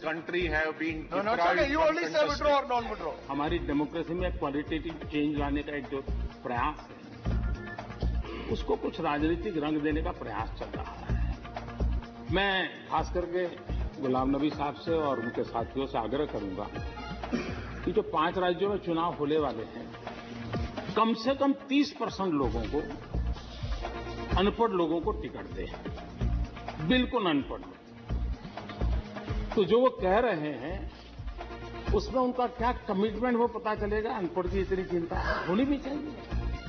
country have been No, no, it's okay. You only say withdraw or non-withdraw. हमारी democracy में qualitative change लाने का एक जो प्रयास है, उसको कुछ राजनीतिक रंग देने का प्रयास चल रहा है। मैं खास करके गुलाम नबी साहब से और उनके साथियों से आग्रह करूंगा कि जो 5 राज्यों में चुनाव होने वाले हैं, कम से कम 30% लोगों को, अनपढ़ लोगों को टिकट दें, बिल्कुल अनपढ़। तो जो वो कह रहे हैं उसमें उनका क्या कमिटमेंट वो पता चलेगा। अनपढ़ की इतनी चिंता होनी भी चाहिए।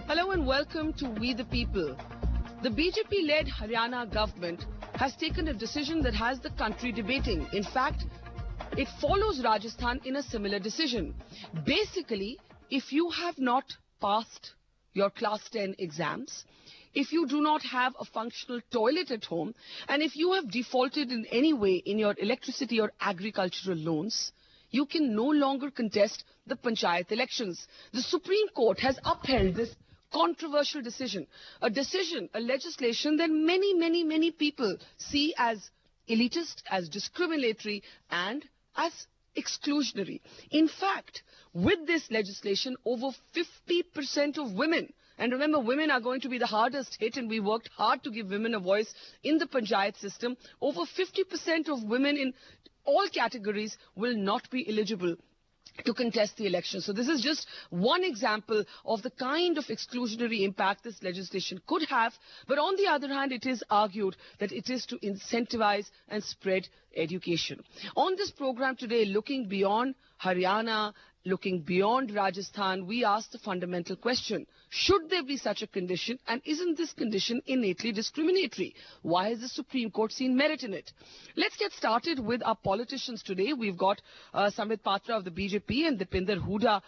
Hello and welcome to We the People. The BJP-led Haryana government has taken a decision that has the country debating. In fact, it follows Rajasthan in a similar decision. Basically, if you have not passed your class 10 exams, if you do not have a functional toilet at home, and if you have defaulted in any way in your electricity or agricultural loans, you can no longer contest the panchayat elections. The Supreme Court has upheld this controversial decision, a legislation that many people see as elitist, as discriminatory, and as exclusionary. In fact, with this legislation, over 50% of women, and remember, women are going to be the hardest hit, and we worked hard to give women a voice in the panchayat system. Over 50% of women in all categories will not be eligible to contest the election. So this is just one example of the kind of exclusionary impact this legislation could have. But on the other hand, it is argued that it is to incentivize and spread education. On this program today, looking beyond Haryana, looking beyond Rajasthan, we ask the fundamental question: should there be such a condition, and isn't this condition innately discriminatory? Why has the Supreme Court seen merit in it? Let's get started with our politicians today. We've got Sambit Patra of the BJP and Dipinder Hooda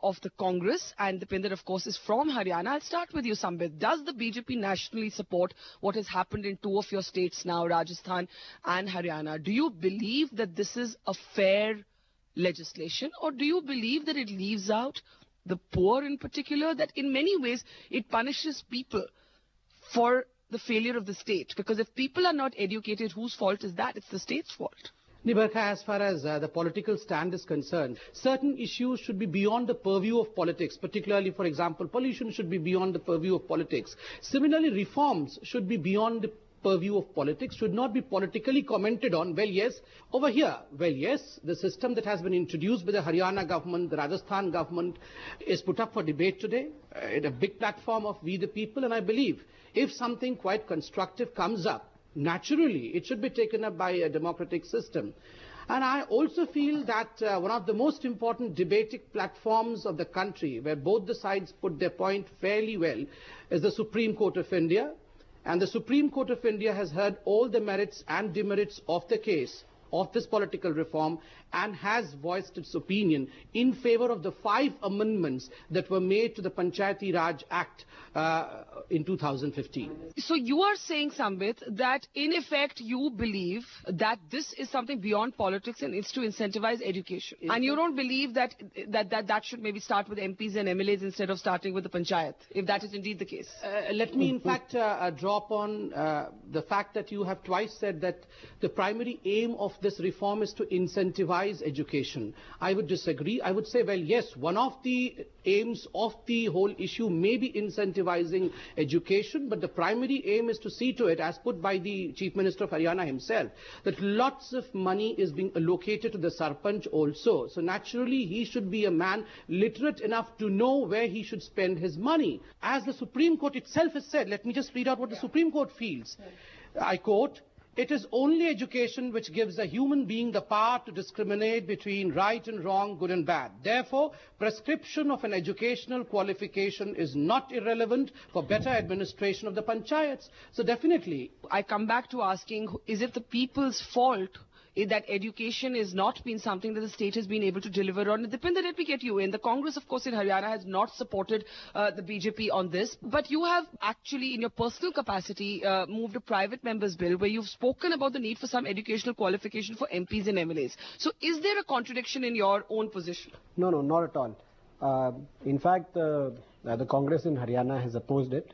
of the Congress, and Dipinder, of course, is from Haryana. I'll start with you, Sambit. Does the BJP nationally support what has happened in 2 of your states now, Rajasthan and Haryana? Do you believe that this is a fair legislation, or do you believe that it leaves out the poor in particular, that in many ways it punishes people for the failure of the state? Because if people are not educated, whose fault is that? It's the state's fault. Nibarka, as far as the political stand is concerned, certain issues should be beyond the purview of politics, particularly, for example, pollution should be beyond the purview of politics. Similarly, reforms should be beyond the purview of politics, should not be politically commented on. Well, yes, over here, well, yes, the system that has been introduced by the Haryana government, the Rajasthan government, is put up for debate today in a big platform of We the People, and I believe if something quite constructive comes up, naturally it should be taken up by a democratic system. And I also feel that one of the most important debating platforms of the country, where both the sides put their point fairly well, is the Supreme Court of India. And the Supreme Court of India has heard all the merits and demerits of the case of this political reform and has voiced its opinion in favor of the 5 amendments that were made to the Panchayati Raj Act in 2015. So you are saying, Sambit, that in effect you believe that this is something beyond politics and it's to incentivize education. And you don't believe that that should maybe start with MPs and MLAs instead of starting with the Panchayat, if that is indeed the case. Let me in fact draw upon the fact that you have twice said that the primary aim of this reform is to incentivize education. I would disagree. I would say, well, yes, one of the aims of the whole issue may be incentivizing education, but the primary aim is to see to it, as put by the Chief Minister of Haryana himself, that lots of money is being allocated to the Sarpanch also. So naturally, he should be a man literate enough to know where he should spend his money. As the Supreme Court itself has said, let me just read out what the Supreme Court feels. I quote, "It is only education which gives a human being the power to discriminate between right and wrong, good and bad. Therefore, prescription of an educational qualification is not irrelevant for better administration of the panchayats." So definitely, I come back to asking, is it the people's fault that education is not been something that the state has been able to deliver on? Dipinder, let me get you in. The Congress, of course, in Haryana has not supported the BJP on this, but you have actually, in your personal capacity, moved a private member's bill where you've spoken about the need for some educational qualification for MPs and MLAs. So is there a contradiction in your own position? No, not at all. In fact, the Congress in Haryana has opposed it.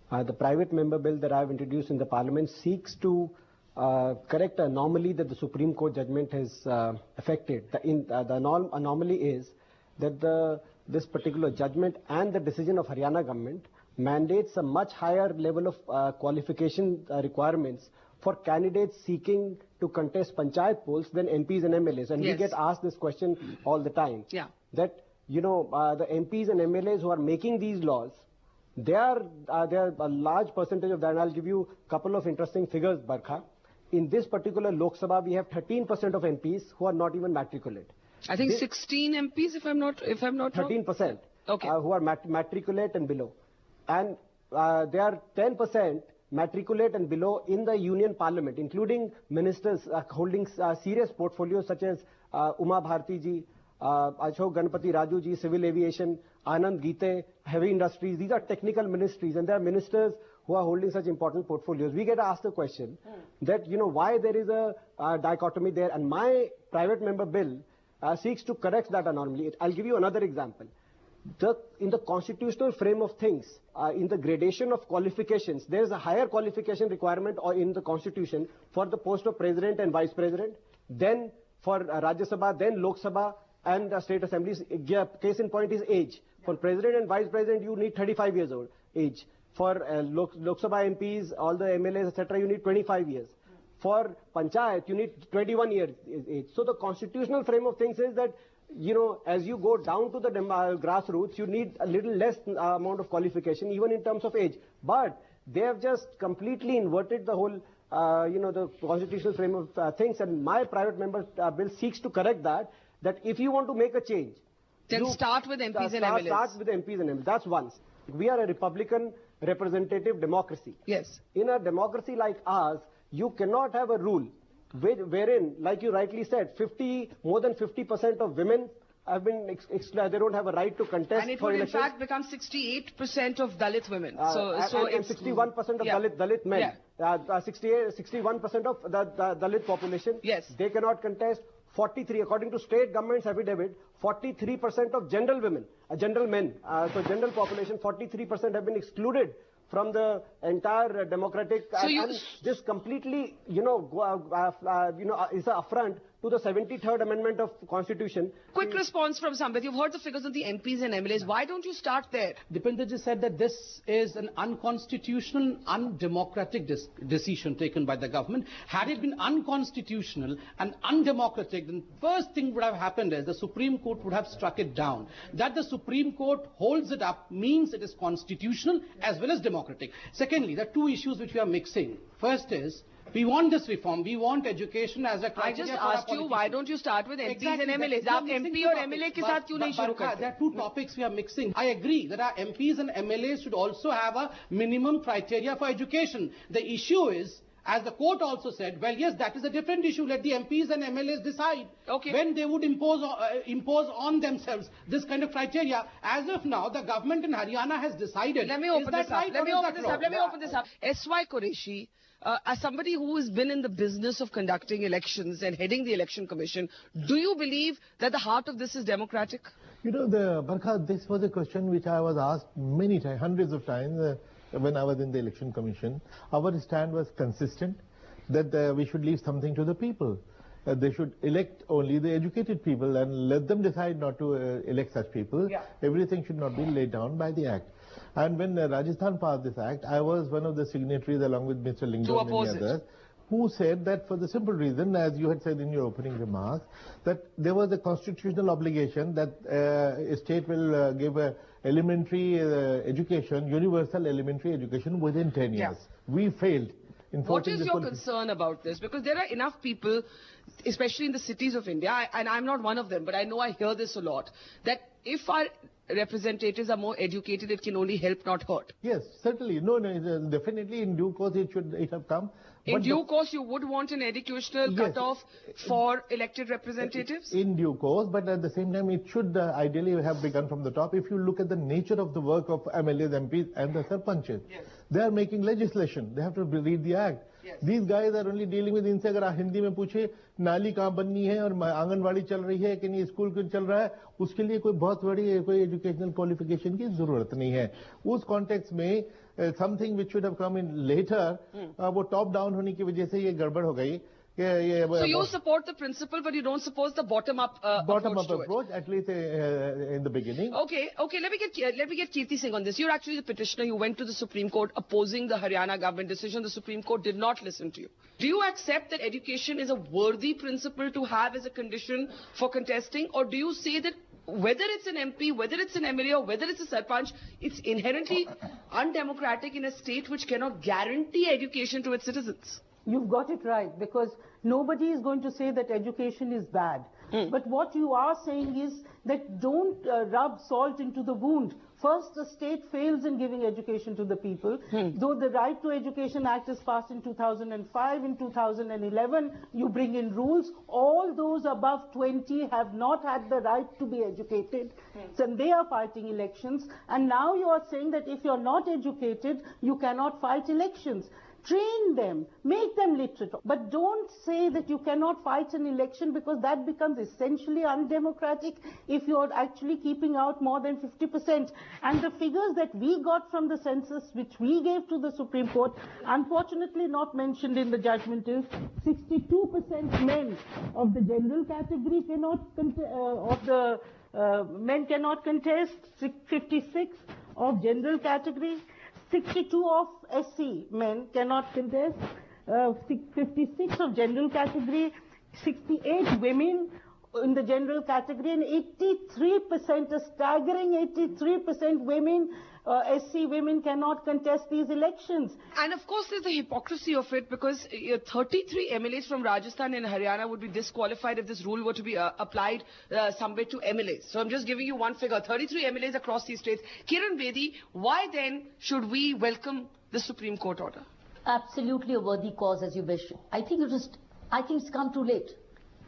The private member bill that I have introduced in the parliament seeks to correct anomaly that the Supreme Court judgment has affected. The anomaly is that this particular judgment and the decision of Haryana government mandates a much higher level of qualification requirements for candidates seeking to contest panchayat polls than MPs and MLAs. And Yes. we get asked this question all the time. Yeah. That, the MPs and MLAs who are making these laws, they are a large percentage of that. And I'll give you a couple of interesting figures, Barkha. In this particular Lok Sabha, we have 13% of MPs who are not even matriculate. I think 16 MPs, if I'm not wrong. 13%. Okay. Who are matriculate and below. And there are 10% matriculate and below in the Union Parliament, including ministers holding serious portfolios such as Uma Bharti ji, Ashok Ganpati Raju ji, Civil Aviation, Anand Gite, Heavy Industries. These are technical ministries, and there are ministers who are holding such important portfolios. We get asked the question that, why there is a dichotomy there, and my private member bill seeks to correct that anomaly. I'll give you another example. In the constitutional frame of things, in the gradation of qualifications, there is a higher qualification requirement in the constitution for the post of president and vice president, then for Rajya Sabha, then Lok Sabha and state assemblies. Case in point is age. For president and vice president, you need 35 years old age. For Lok Sabha MPs, all the MLAs, etc., you need 25 years. For panchayat, you need 21 years age. So the constitutional frame of things is that, as you go down to the grassroots, you need a little less amount of qualification, even in terms of age. But they have just completely inverted the whole, the constitutional frame of things. And my private member bill seeks to correct that if you want to make a change, Then start with MPs and MLAs. Start with MPs and MLAs. That's one. We are a Republican representative democracy. Yes. In a democracy like ours, you cannot have a rule wherein, like you rightly said, more than 50% of women have been excluded. They don't have a right to contest And it for would in elections. fact become 68% of Dalit women. And it's 61% of Yeah. Dalit men. Yeah. 61% of the Dalit population. Yes. They cannot contest. 43, according to state government's affidavit, 43% of general women, general men, so general population, 43% have been excluded from the entire democratic. So and this completely, is an affront to the 73rd Amendment of Constitution. Quick response from Sambit. You've heard the figures of the MPs and MLAs. Why don't you start there? Dipenderji said that this is an unconstitutional, undemocratic decision taken by the government. Had it been unconstitutional and undemocratic, then first thing would have happened is the Supreme Court would have struck it down. That the Supreme Court holds it up means it is constitutional as well as democratic. Secondly, there are two issues which we are mixing. First is, we want this reform. We want education as a criteria. I just for our asked you, why politicians. don't you start with MPs Exactly, and MLAs? we are आप mixing MP two और topics. MLA के साथ क्यों नहीं शुरू करते? There are two topics we are mixing. I agree that our MPs and MLAs should also have a minimum criteria for education. The issue is, as the court also said, well, yes, that is a different issue. Let the MPs and MLAs decide when they would impose on themselves this kind of criteria. As of now, the government in Haryana has decided. Let me open this up. Let me open this up. S.Y. Qureshi, as somebody who has been in the business of conducting elections and heading the election commission, do you believe that the heart of this is democratic? Barkha, this was a question which I was asked many times, hundreds of times when I was in the election commission. Our stand was consistent that we should leave something to the people. They should elect only the educated people and let them decide not to elect such people. Yeah. Everything should not be laid down by the act. And when Rajasthan passed this act, I was one of the signatories along with Mr. Lingam and many others, who said that for the simple reason, as you had said in your opening remarks, that there was a constitutional obligation that a state will give a elementary education, universal elementary education within 10 years. We failed. What is your concern about this? Because there are enough people, especially in the cities of India, and I'm not one of them, but I know I hear this a lot, that if our representatives are more educated, it can only help, not hurt. Yes, certainly. No, definitely in due course it have come. In due course, you would want an educational cutoff for elected representatives? In due course, but at the same time, it should ideally have begun from the top. If you look at the nature of the work of MLAs, MPs and the Sarpanches, they are making legislation. They have to read the act. These guys are only dealing with इनसे अगर हिंदी में पूछे नाली कहाँ बननी है और आंगनवाड़ी चल रही है कि नहीं स्कूल क्यों चल रहा है उसके लिए कोई बहुत बड़ी कोई एजुकेशनल क्वालिफिकेशन की जरूरत नहीं है उस कॉन्टेक्स्ट में something which should have come in later, वो टॉप डाउन होने की वजह से ये गड़बड़ हो गई. So you support the principle, but you don't support the bottom-up approach, at least in the beginning. Okay. Let me get Kirti Singh on this. You're actually the petitioner. You went to the Supreme Court opposing the Haryana government decision. The Supreme Court did not listen to you. Do you accept that education is a worthy principle to have as a condition for contesting, or do you say that whether it's an MP, whether it's an MLA, or whether it's a Sarpanch, it's inherently undemocratic in a state which cannot guarantee education to its citizens? You've got it right, because nobody is going to say that education is bad. But what you are saying is that don't rub salt into the wound. First, the state fails in giving education to the people. Though the Right to Education Act is passed in 2005, in 2011, you bring in rules. All those above 20 have not had the right to be educated. So they are fighting elections. And now you are saying that if you're not educated, you cannot fight elections. Train them, make them literate, but don't say that you cannot fight an election, because that becomes essentially undemocratic if you're actually keeping out more than 50%. And the figures that we got from the census, which we gave to the Supreme Court, unfortunately not mentioned in the judgment, is 62% men of the general category men cannot contest, 56 of general category, 62 of SC men cannot contest, 56 of general category, 68 women in the general category, and 83%, a staggering 83% women, SC women cannot contest these elections. And of course there's the hypocrisy of it, because 33 MLAs from Rajasthan and Haryana would be disqualified if this rule were to be applied somewhere to MLAs. So I'm just giving you one figure, 33 MLAs across these states. Kiran Bedi, why then should we welcome the Supreme Court order? Absolutely a worthy cause, as you wish. I think it's come too late.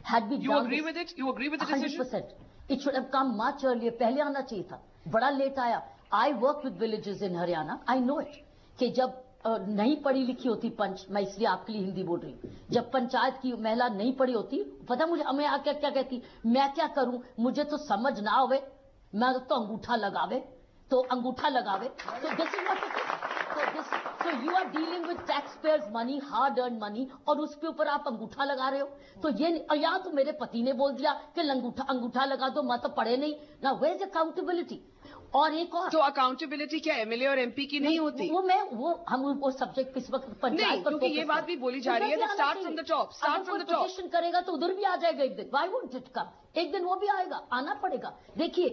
Had we You agree with it? You agree with the decision? 100%. It should have come much earlier. पहले आना चाहिए था. बड़ा late आया. I work with villages in Haryana. I know it. कि जब नहीं पढ़ी लिखी होती पंच, मैं इसलिए आपके लिए हिंदी बोल रही हूँ, जब पंचायत की महिला नहीं पढ़ी होती, पता मुझे मैं आके क्या कहती, मैं क्या करूँ, मुझे तो समझ ना आवे, मैं तो अंगूठा लगावे. So this is what it is. So you are dealing with taxpayers' money, hard-earned money, और उसके ऊपर आप अंगूठा लगा रहे हो. तो ये यहाँ तो मेरे पति ने बोल दिया कि अंगूठा लगा दो, मैं तो पढ़े नहीं. Now where is accountability? और एक और तो अकाउंटेबिलिटी क्या एमएलए और एमपी की नहीं होती? हम वो सब्जेक्ट इस वक्त पंचायत पर, क्योंकि ये बात भी बोली जा रही है, start from the top. Position करेगा तो उधर भी आ जाएगा एक दिन. Why wouldn't it come? एक दिन वो भी आएगा, आना पड़ेगा. देखिए,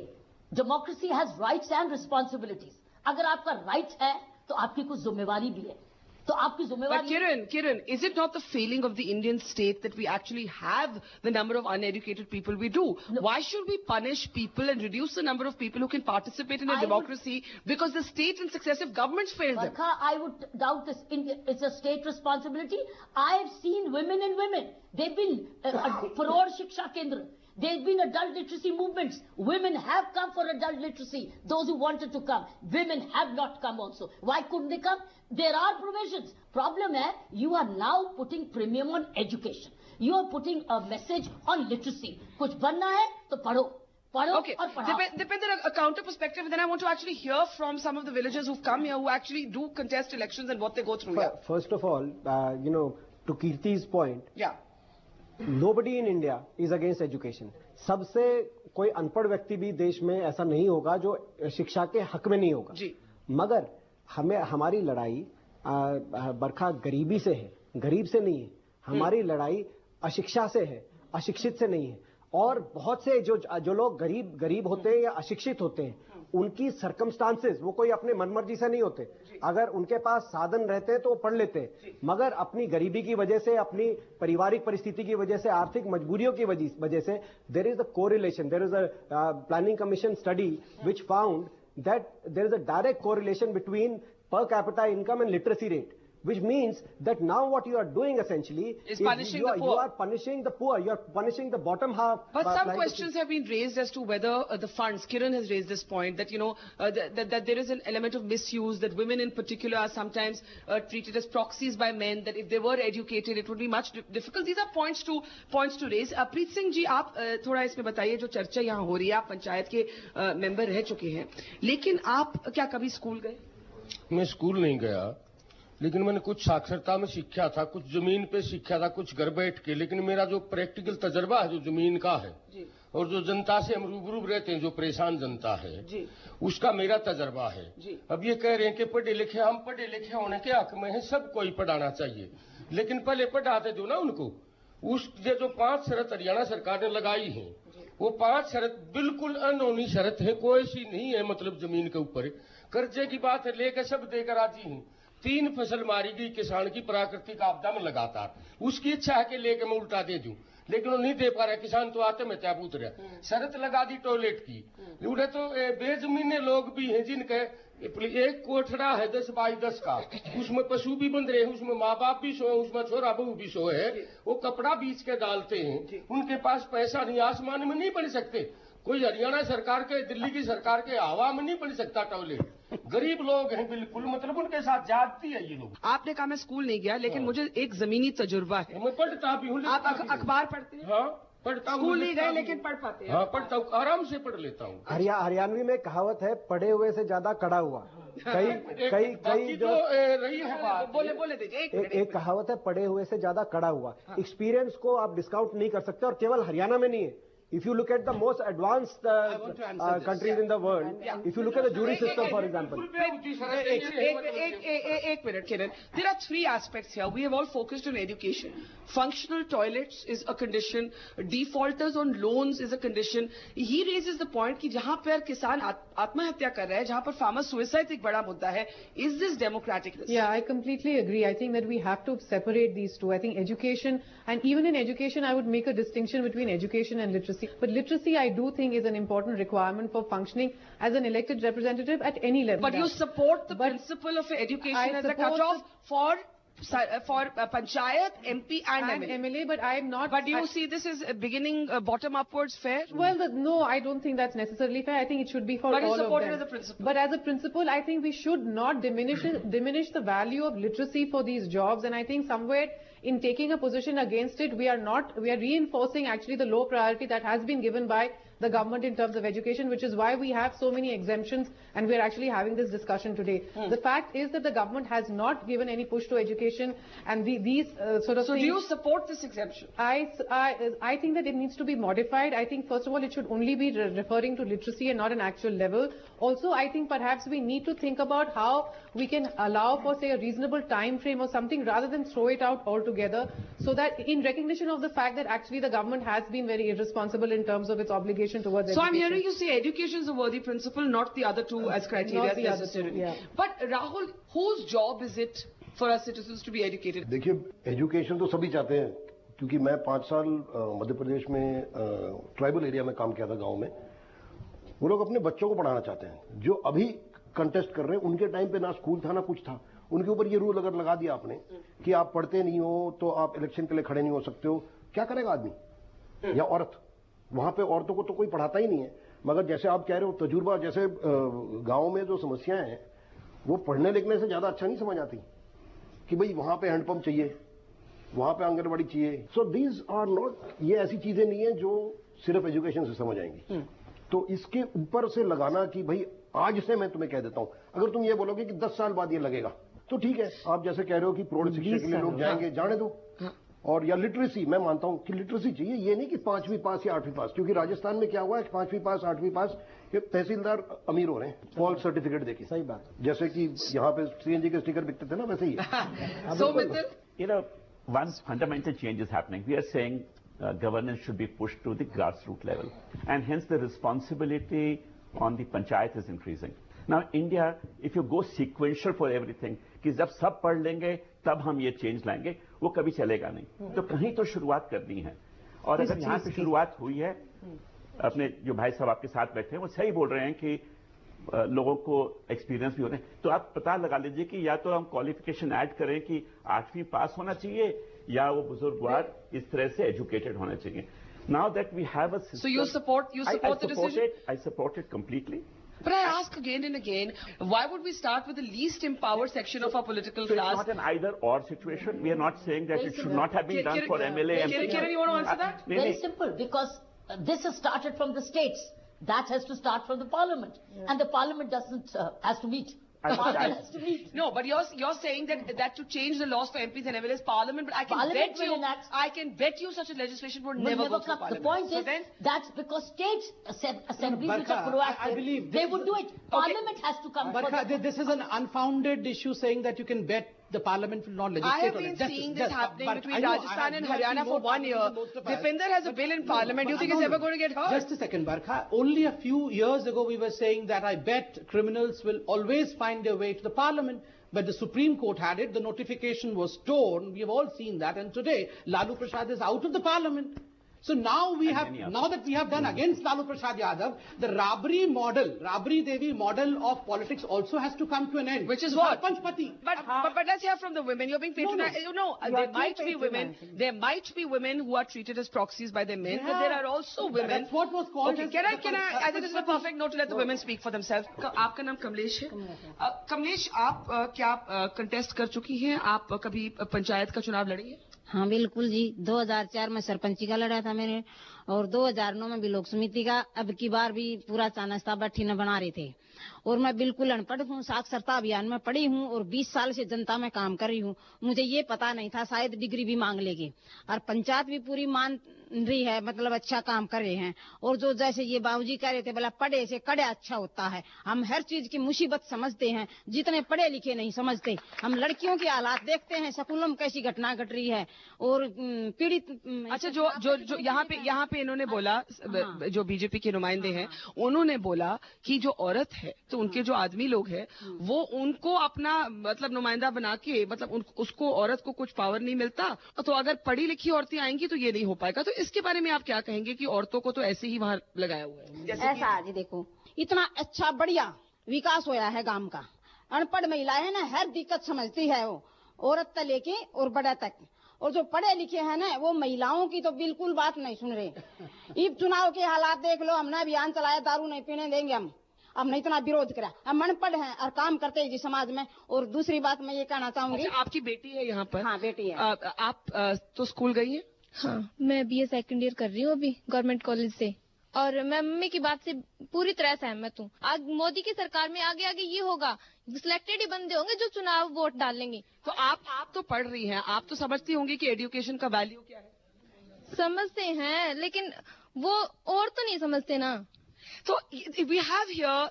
democracy has rights and responsibilities. अगर आपका राइट है तो आपकी कुछ जिम्मेवारी भी है. तो आपकी जिम्मेवारी. But Kiran, is it not the failing of the Indian state that we actually have the number of uneducated people we do? No. Why should we punish people and reduce the number of people who can participate in a democracy because the state and successive governments failed them? I would doubt this. It's a state responsibility. I've seen women and women. They've been Faror Shiksha Kendra. There's been adult literacy movements. Women have come for adult literacy. Those who wanted to come. Women have not come also. Why couldn't they come? There are provisions. Problem is, you are now putting premium on education. You are putting a message on literacy. कुछ बनना है तो पढ़ो. Okay. Depend on a counter perspective. Then I want to actually hear from some of the villagers who've come here who actually do contest elections and what they go through. First of all, to Kirti's point. Yeah. Nobody in India is against education. सबसे कोई अनपढ़ व्यक्ति भी देश में ऐसा नहीं होगा जो शिक्षा के हक में नहीं होगा. जी. मगर हमारी लड़ाई बरखा गरीबी से है, गरीब से नहीं है. हमारी लड़ाई अशिक्षा से है, अशिक्षित से नहीं है. और बहुत से जो लोग गरीब होते हैं या अशिक्षित होते हैं, उनकी सर्कमस्टांसेस, वो कोई अपने मनमर्जी से नहीं होते. अगर उनके पास साधन रहते हैं तो वो पढ़ लेते हैं, मगर अपनी गरीबी की वजह से, अपनी पारिवारिक परिस्थिति की वजह से, आर्थिक मजबूरियों की वजह से, there is a correlation. There is a planning commission study which found that there is a direct correlation between per capita income and literacy rate, which means that now what you are doing essentially is punishing the poor. You are punishing the poor. You are punishing the bottom half. But some questions have been raised as to whether the funds. Kiran has raised this point that that there is an element of misuse, that women in particular are sometimes treated as proxies by men. That if they were educated, it would be much difficult. These are points to raise. Preet Singh ji, आप थोड़ा इसमें बताइए. जो चर्चा यहाँ हो रही है, आप पंचायत के मेंबर रह चुके हैं, लेकिन आप क्या कभी स्कूल गए? मैं स्कूल नहीं गया, लेकिन मैंने कुछ साक्षरता में सीखा था, कुछ जमीन पे सीखा था, कुछ घर बैठ के। लेकिन मेरा जो प्रैक्टिकल तजर्बा है, जो जमीन का है और जो जनता से हम रूबरू रहते हैं, जो परेशान जनता है, उसका मेरा तजर्बा है। अब ये कह रहे हैं कि पढ़े लिखे, हम पढ़े लिखे होने के हक में है, सबको ही पढ़ाना चाहिए, लेकिन पहले पढ़ाते दो ना उनको। उस जो 5 शर्त हरियाणा सरकार ने लगाई है, वो 5 शर्त बिल्कुल अनहोनी शर्त है, कोई सी नहीं है। मतलब जमीन के ऊपर कर्जे की बात है, लेकर सब देकर राजी हूं। 3 फसल मारी गई किसान की प्राकृतिक आपदा में लगातार, उसकी इच्छा है कि लेकर मैं उल्टा दे दूं, लेकिन वो नहीं दे पा रहा। किसान तो आत्महत्या पूछ रहा। शरत लगा दी टॉयलेट की। उन्हें तो बेजमीने लोग भी हैं जिनके एक कोठड़ा है 10 बाई 10 का, उसमें पशु भी बंध रहे हैं, उसमें माँ बाप भी सोए, उसमें छोरा बहू भी सोए है, वो कपड़ा बीच के डालते हैं, उनके पास पैसा नहीं, आसमान में नहीं बन सकते। कोई हरियाणा सरकार के, दिल्ली की सरकार के हवा में नहीं बन सकता टॉयलेट। गरीब लोग हैं बिल्कुल, मतलब उनके साथ जाती है ये लोग। आपने कहा मैं स्कूल नहीं गया, लेकिन मुझे एक जमीनी तजुर्बा है। मैं पढ़ता भी हूँ। आप अखबार पढ़ते हैं? हाँ पढ़ता हूँ। स्कूल नहीं गए लेकिन पढ़ पाते हैं? हाँ पढ़ता हूँ, आराम से पढ़ लेता हूँ। हरियाणवी में कहावत है, पढ़े हुए से ज्यादा कड़ा हुआ। कई जो रही है बात, बोले दीजिए। एक कहावत है, पढ़े हुए से ज्यादा कड़ा हुआ। एक्सपीरियंस को आप डिस्काउंट नहीं कर सकते, और केवल हरियाणा में नहीं है। If you look at the most advanced countries in the world, if you look at the jury system, for example. एक minute, Kiran. There are 3 aspects here. We have all focused on education. Functional toilets is a condition. Defaulters on loans is a condition. He raises the point कि जहाँ पर किसान आत्महत्या कर रहे हैं, जहाँ पर farmer suicide एक बड़ा मुद्दा है. Is this democratic? Yeah, I completely agree. I think that we have to separate these two. I think education, and even in education, I would make a distinction between education and literacy. But literacy, I do think, is an important requirement for functioning as an elected representative at any level. But you support the principle of education as a cutoff for panchayat, MP and MLA. But I am not. But do you see this as beginning bottom upwards fair? Well, no, I don't think that's necessarily fair. I think it should be for all of them. But you support it as a principle. But as a principle, I think we should not diminish the value of literacy for these jobs. And I think somewhere in taking a position against it, we are reinforcing actually the low priority that has been given by the government in terms of education, which is why we have so many exemptions and we are actually having this discussion today. The fact is that the government has not given any push to education, and these sort of things. So do you support this exemption? I think that it needs to be modified. I think first of all it should only be referring to literacy and not an actual level. Also, I think perhaps we need to think about how we can allow for, say, a reasonable time frame or something rather than throw it out altogether, so that in recognition of the fact that actually the government has been very irresponsible in terms of its obligation towards education. So I'm hearing you say education is a worthy principle, not the other two as criteria necessarily. Yeah. But Rahul, whose job is it for our citizens to be educated? देखिए, education तो सभी चाहते हैं, क्योंकि मैं 5 साल मध्य प्रदेश में tribal area में काम किया था, गांव में। वो लोग अपने बच्चों को पढ़ाना चाहते हैं। जो अभी कंटेस्ट कर रहे हैं, उनके टाइम पे ना स्कूल था ना कुछ था। उनके ऊपर ये रूल अगर लगा दिया आपने कि आप पढ़ते नहीं हो तो आप इलेक्शन के लिए खड़े नहीं हो सकते हो, क्या करेगा आदमी या औरत? वहां पे औरतों को तो कोई पढ़ाता ही नहीं है। मगर जैसे आप कह रहे हो तजुर्बा, जैसे गांव में जो समस्याएं हैं वो पढ़ने लिखने से ज्यादा अच्छा नहीं समझ आती कि भाई वहां पे हैंडपंप चाहिए, वहां पे आंगनबाड़ी चाहिए। सो दीज आर नॉट, ये ऐसी चीजें नहीं है जो सिर्फ एजुकेशन से समझ आएंगी। तो इसके ऊपर से लगाना कि भाई आज से, मैं तुम्हें कह देता हूं, अगर तुम ये बोलोगे कि 10 साल बाद ये लगेगा तो ठीक है। आप जैसे कह रहे हो कि प्रौढ़ शिक्षा के लिए लोग जाएंगे, जाने दो। और या लिटरेसी, मैं मानता हूं कि लिटरेसी चाहिए, ये नहीं कि 5वीं पास या 8वीं पास। क्योंकि राजस्थान में क्या हुआ है, 5वीं पास 8वीं पास ये तहसीलदार अमीर हो रहे हैं, फॉल्स सर्टिफिकेट देके। सही बात। जैसे कि यहाँ पे सीएनजी के स्टिकर बिकते थे ना, वैसे ही। So Mithil, you know, one fundamental change is happening. We are saying governance should be pushed to the grassroots level, and hence the responsibility on the panchayat is increasing. Now, India, if you go sequential for everything, कि जब सब पढ़ लेंगे तब हम ये change लाएंगे, वो कभी चलेगा नहीं। तो कहीं तो शुरुआत करनी है, और अगर यहाँ से शुरुआत हुई है, अपने जो भाई साहब आपके साथ बैठे हैं वो सही बोल रहे हैं कि लोगों को एक्सपीरियंस भी होते हैं। तो आप पता लगा लीजिए कि या तो हम क्वालिफिकेशन ऐड करें कि 8वीं पास होना चाहिए, या वो बुजुर्गवार इस तरह से एजुकेटेड होना चाहिए। Now that we have a system, so you support the decision? I support it completely. But I ask again and again, why would we start with the least empowered section of our political class? It's not an either-or situation. We are not saying that it should not have been done for MLA. Kiran, you want to answer that? Very simple, because this has started from the states. That has to start from the parliament. And the parliament has to meet. No, but you're saying that to change the laws for MPs and MLAs, Parliament, but I can bet you such a legislation would never go through Parliament. The point is, that's because states, assemblies which are proactive, I believe they would do it. Parliament has to come. Barkha, this is an unfounded issue saying that you can bet the Parliament will not legislate. I have been seeing this happening between Rajasthan and Haryana for 1 year. Deepinder has a bill in Parliament. Do you think it's ever going to get heard? Just a second, Barkha. Only a few years ago we were saying that I bet criminals will always find their way to the Parliament. But the Supreme Court had it. The notification was torn. We have all seen that. And today, Lalu Prasad is out of the Parliament. So now that we have done against Lalu Prasad Yadav, the Rabri Devi model of politics also has to come to an end. Which is what? But let's hear from the women. You're being patronized. There might be women who are treated as proxies by their men, but there are also women. That's what was called. Okay, I think this is a perfect note to let the women speak for themselves. आपका नाम कमलेश है. कमलेश, आप क्या contest कर चुकी हैं? आप कभी पंचायत का चुनाव लड़ी हैं? हाँ बिल्कुल जी, 2004 में सरपंची का लड़ा था मैंने, और 2009 में भी लोक समिति का. अब की बार भी पूरा चानस्ता बैठी न बना रहे थे. और मैं बिल्कुल अनपढ़ हूँ, साक्षरता अभियान में पढ़ी हूँ और 20 साल से जनता में काम कर रही हूँ. मुझे ये पता नहीं था शायद डिग्री भी मांग लेगी. और पंचायत भी पूरी मान रही है, मतलब अच्छा काम कर रहे हैं. और जो जैसे ये बाबूजी कह रहे थे, बोला पढ़े से कड़े अच्छा होता है. हम हर चीज की मुसीबत समझते हैं, जितने पढ़े लिखे नहीं समझते. हम लड़कियों की हालात देखते हैं, स्कूलों में कैसी घटना घट रही है और पीड़ित. अच्छा, जो यहाँ पे इन्होंने बोला, जो बीजेपी के नुमाइंदे हैं, उन्होंने बोला कि जो औरत है तो उनके जो आदमी लोग हैं वो उनको अपना मतलब नुमाइंदा बना के, मतलब उसको औरत को कुछ पावर नहीं मिलता, तो अगर पढ़ी लिखी औरतें आएंगी तो ये नहीं हो पाएगा. तो इसके बारे में आप क्या कहेंगे कि औरतों को तो ऐसे ही वहां लगाया हुआ है? ऐसा जी, देखो इतना अच्छा बढ़िया विकास होया है गांव का. अनपढ़ महिला है ना, हर दिक्कत समझती है वो, औरत तक लेके और बड़ा तक. और जो पढ़े लिखे हैं ना, वो महिलाओं की तो बिल्कुल बात नहीं सुन रहे. इब चुनाव के हालात देख लो, हमने अभियान चलाया, दारू नहीं पीने देंगे हम. हमने इतना विरोध करा. हम अनपढ़ हैं और काम करते हैं जी समाज में. और दूसरी बात मैं ये कहना चाहूंगी. अच्छा, आपकी बेटी है यहाँ पर? हाँ बेटी है. आप तो स्कूल गई है? हाँ, मैं बीए सेकंड ईयर कर रही हूँ अभी गवर्नमेंट कॉलेज से. और मैं मम्मी की बात से पूरी तरह सहमत हूँ. आज मोदी की सरकार में आगे आगे ये होगा, सिलेक्टेड ही बंदे होंगे जो चुनाव वोट डालेंगे. तो आप तो पढ़ रही हैं, आप तो समझती होंगी कि एजुकेशन का वैल्यू क्या है. समझते हैं, लेकिन वो और तो नहीं समझते ना. So we have here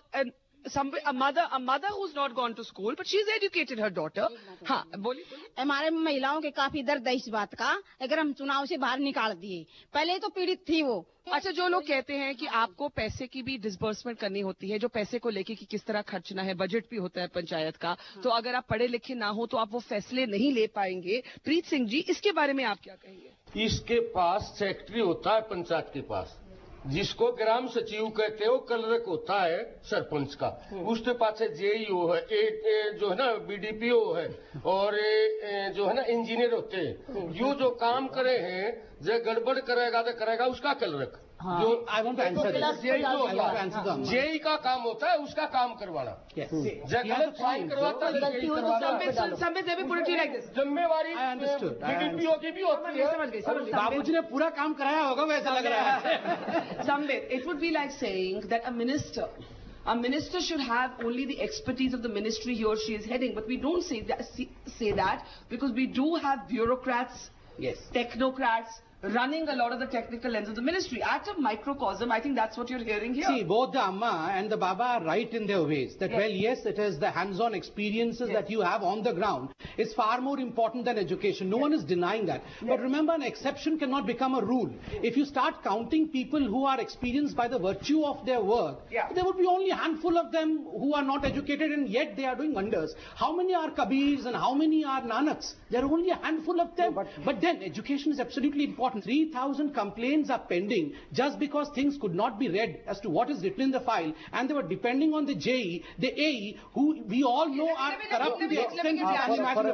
a mother who's not gone to school, but she's educated her daughter. हाँ, बोलिए. हमारे महिलाओं के काफी दर्द है इस बात का, अगर हम चुनाव से बाहर निकाल दिए. पहले तो पीड़ित थी वो. अच्छा, जो लोग कहते हैं कि आपको पैसे की भी डिसबर्समेंट करनी होती है, जो पैसे को लेके कि किस तरह खर्चना है, बजट भी होता है पंचायत का, तो अगर आप पढ़े लिखे ना हो तो आप वो फैसले नहीं ले पाएंगे. प्रीत सिंह जी, इसके बारे में आप क्या कहेंगे? इसके पास सेक्रेटरी होता है पंचायत के पास, जिसको ग्राम सचिव कहते हो, क्लर्क होता है सरपंच का, उसके पास जेईओ है, जो है ना बीडीपीओ है, और जो है ना इंजीनियर होते हैं. जो काम करे हैं, जो गड़बड़ करेगा उसका क्लर्क. जो I want to answer, JE का काम होता है उसका काम करवाना. गलत फाइन करवाता है, जिम्मेवारी बीडीपीओ की भी होती है. बाबूजी ने पूरा काम कराया होगा वैसा लग रहा है. Sambit, it would be like saying that a minister should have only the expertise of the ministry he or she is heading, but we don't say that because we do have bureaucrats, technocrats, running a lot of the technical lens of the ministry. At a microcosm, I think that's what you're hearing here. See, both the Amma and the Baba are right in their ways. That, well, yes, it is the hands-on experiences that you have on the ground is far more important than education. No one is denying that. But remember, an exception cannot become a rule. If you start counting people who are experienced by the virtue of their work, there would be only a handful of them who are not educated, and yet they are doing wonders. How many are Kabirs and how many are Nanaks? There are only a handful of them. But then, education is absolutely important. 3,000 complaints are pending just because things could not be read as to what is written in the file, and they were depending on the JE, the AE, who we all know are corrupt to the extent it is unimaginable.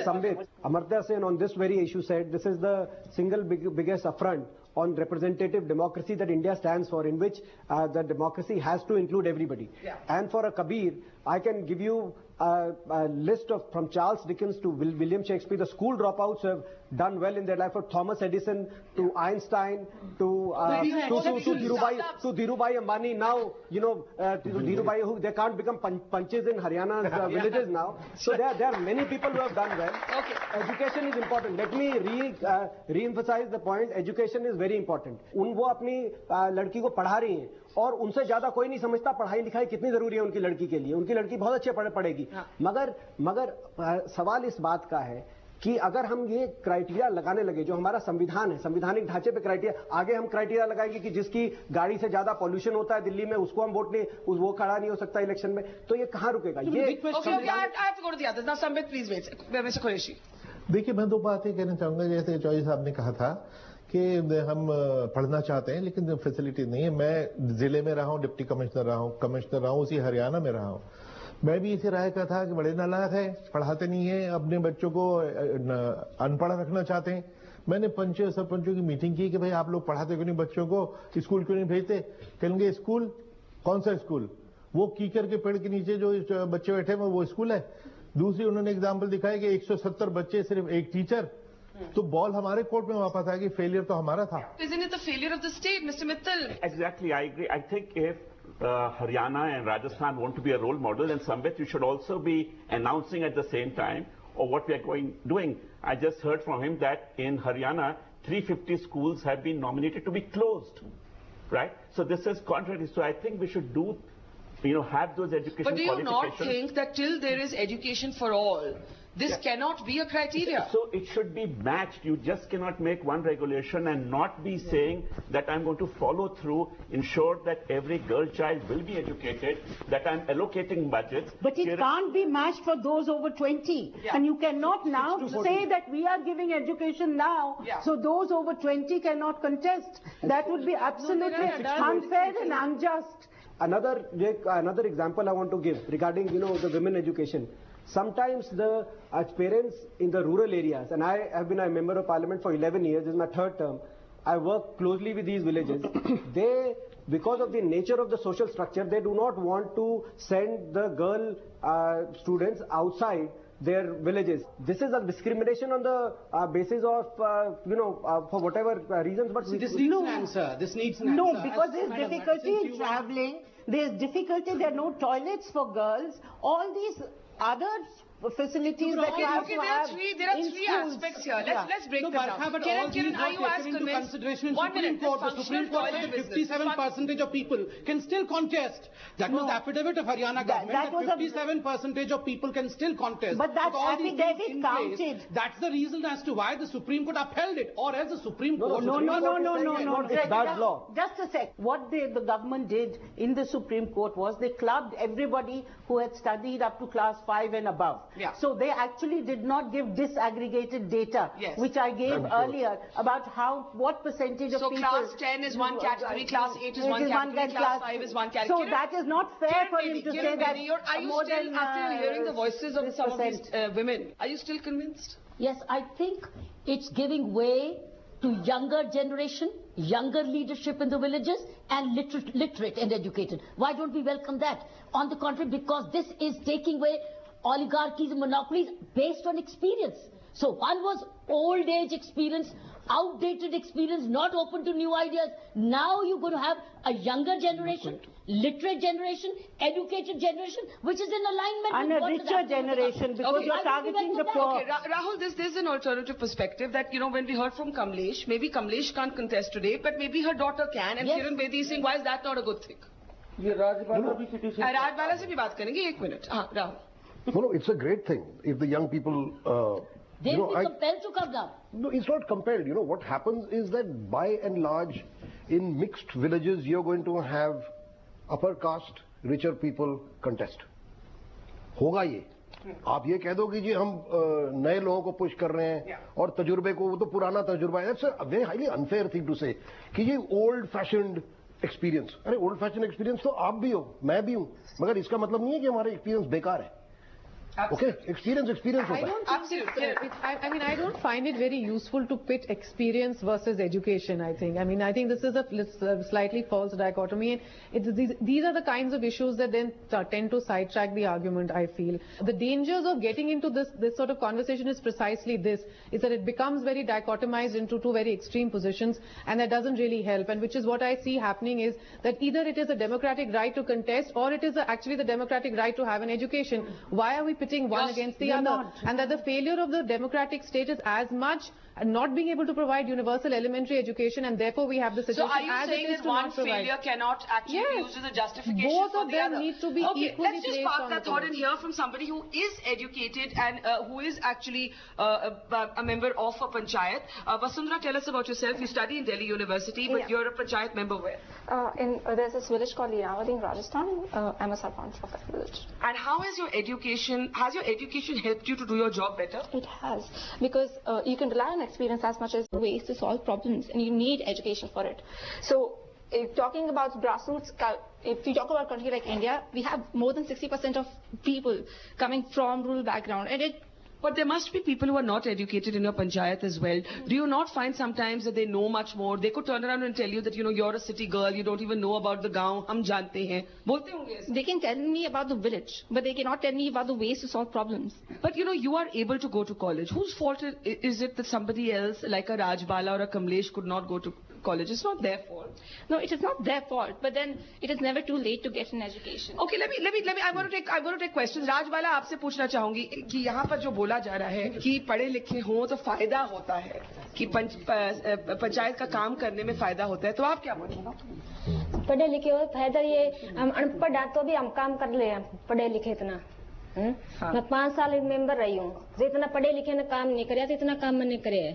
Sambit, Amartya Sen on this very issue said this is the single biggest affront on representative democracy that India stands for, in which the democracy has to include everybody. Yeah. And for a Kabir, I can give you a list of, from Charles Dickens to William Shakespeare, the school dropouts who have done well in their life, from Thomas Edison to Einstein to Dhirubhai Ambani. Now, you know, Dhirubhai, who they can't become punches in Haryana's villages now. So there are many people who have done well. Okay. Education is important. Let me re-emphasize the point. Education is very important. वो अपनी लड़की को पढ़ा रही हैं और उनसे ज्यादा कोई नहीं समझता पढ़ाई लिखाई कितनी जरूरी है उनकी लड़की के लिए. उनकी लड़की बहुत अच्छे पढ़ेगी. मगर सवाल इस बात का है कि अगर हम ये क्राइटेरिया लगाने लगे, जो हमारा संविधान है, संविधानिक ढांचे पे क्राइटेरिया, आगे हम क्राइटेरिया लगाएंगे कि जिसकी गाड़ी से ज्यादा पॉल्यूशन होता है दिल्ली में उसको हम वोट नहीं, वो खड़ा नहीं हो सकता इलेक्शन में, तो ये कहां रुकेगा? देखिए, मैं दो बातें कहना चाहूंगा. जैसे चौधरी साहब ने कहा था कि हम पढ़ना चाहते हैं लेकिन फैसिलिटी नहीं है. मैं जिले में रहा हूं, डिप्टी कमिश्नर रहा हूं, उसी हरियाणा में रहा हूं. मैं भी इसी राय का था कि बड़े नालायक है, पढ़ाते नहीं है, अपने बच्चों को अनपढ़ रखना चाहते हैं. मैंने पंचों सरपंचों की मीटिंग की कि भाई आप लोग पढ़ाते क्यों नहीं बच्चों को, स्कूल क्यों नहीं भेजते? कहेंगे स्कूल? कौन सा स्कूल? वो कीकर के पेड़ के नीचे जो बच्चे बैठे हैं वो स्कूल है. दूसरी उन्होंने एग्जाम्पल दिखाया कि 170 बच्चे, सिर्फ एक टीचर. तो बॉल हमारे कोर्ट में वापस आ गई. फेलियर तो हमारा था. Isn't it the failure of the state, Mr. Mittal? Exactly, I agree. I think if Haryana and Rajasthan want to be a role model, then Sambit, you should also be announcing at the same time or what we are doing. I just heard from him that in Haryana, 350 schools have been nominated to be closed, right? So this is contrary. So I think we should do, have those education qualifications. But do you not think that till there is education for all, this cannot be a criteria? So it should be matched. You just cannot make one regulation and not be saying that I'm going to follow through, ensure that every girl child will be educated, that I'm allocating budgets. But it can't be matched for those over 20. Yeah. And you cannot now say that we are giving education now, so those over 20 cannot contest. That would be absolutely unfair and unjust. Another example I want to give regarding, the women education. Sometimes the parents in the rural areas, and I have been a member of parliament for 11 years, this is my third term, I work closely with these villages. They, because of the nature of the social structure, they do not want to send the girl students outside their villages. This is a discrimination on the basis of, for whatever reasons. But this needs an answer. This needs an answer. No, because there's difficulty in traveling. There's difficulty. There are no toilets for girls. All these other facilities that you have to have. There are three aspects here. Let's break this down. Kiran, are you as convinced? 1 minute. The Supreme Court said that 57% of people can still contest. That was the affidavit of Haryana government. That 57% of people can still contest. But that affidavit counted. That's the reason as to why the Supreme Court upheld it, or else the Supreme Court. No. It's bad law. Just a sec. What the government did in the Supreme Court was they clubbed everybody who had studied up to class 5 and above. Yeah. So they actually did not give disaggregated data, which I gave earlier about what percentage of people. So class 10 is one category, class 8 is one category, class 5 is one category. So that is not fair for him to say that. Are you still, after hearing the voices of some of these women, are you still convinced? Yes, I think it's giving way to younger generation, younger leadership in the villages, and literate and educated. Why don't we welcome that? On the contrary, because this is taking away oligarchies and monopolies based on experience. So one was old age experience, outdated experience, not open to new ideas. Now you're going to have a younger generation, literate generation, educated generation, which is in alignment and with a richer generation, because you're targeting the poor. Okay, Rahul, there's an alternative perspective that, when we heard from Kamlesh, maybe Kamlesh can't contest today, but maybe her daughter can, and Kiran Bedi is saying, why is that not a good thing? Rajbala se bhi baat karenge, 1 minute. Rahul. No, it's a great thing if the young people... They'll be compelled to come down. No, it's not compelled. What happens is that by and large, in mixed villages, you're going to have upper caste, richer people contest. होगा ये. आप ये कह दो कि जी हम नए लोगों को पुश कर रहे हैं और तजुर्बे को, वो तो पुराना तजुर्बा है. That's a very highly unfair thing to say. कि ये old fashioned experience. अरे old fashioned experience तो आप भी हो, मैं भी हूँ. मगर इसका मतलब नहीं है कि हमारा experience बेकार है. Okay, experience होता है. I mean, I don't find it very useful to pit experience versus education, I think. I mean, I think this is a slightly false dichotomy. These are the kinds of issues that then tend to sidetrack the argument, I feel. The dangers of getting into this sort of conversation is precisely this, is that it becomes very dichotomized into two very extreme positions, and that doesn't really help. And which is what I see happening is that either it is a democratic right to contest, or it is actually the democratic right to have an education. Why are we pitting one against the other? And that the failure of the democratic state is as much not being able to provide universal elementary education, and therefore we have the situation. So are you saying that one failure cannot actually be used as a justification both for of the them other? need to be okay, equally let's just placed park on that the thought board. and hear from somebody who is educated and who is actually a member of a panchayat. Vasundhara, tell us about yourself. You study in Delhi University, but you're a panchayat member where? There's this village called Liravati in Rajasthan. I'm a sarpanch of that village. And how has your education helped you to do your job better? It has, because you can rely on experience as much as ways to solve problems, and you need education for it. So, if talking about grassroots, if we talk about a country like India, we have more than 60% of people coming from rural background, and But there must be people who are not educated in your panchayat as well. Do you not find sometimes that they know much more? They could turn around and tell you that, you're a city girl, you don't even know about the gaon, hum jante hain. Bolte honge. They can tell me about the village, but they cannot tell me about the ways to solve problems. But you are able to go to college. Whose fault is it that somebody else, like a Rajbala or a Kamlesh, could not go to college? It's not their fault. No, it is not their fault, but then it is never too late to get an education. Okay, let me. I'm going to take questions. Rajbala, आपसे पूछना चाहूंगी कि यहाँ पर जो बोला जा रहा है कि पढ़े लिखे हों तो फायदा होता है, कि पंचायत का काम करने में फायदा होता है, तो आप क्या बोलेंगे? पढ़े लिखे हो फायदा ये, हम अनपढ़ तो भी हम काम कर ले, पढ़े लिखे इतना। मैं 5 साल मेंबर रही हूँ, जितना पढ़े लिखे ने काम नहीं कराया तो इतना काम मैंने करे है।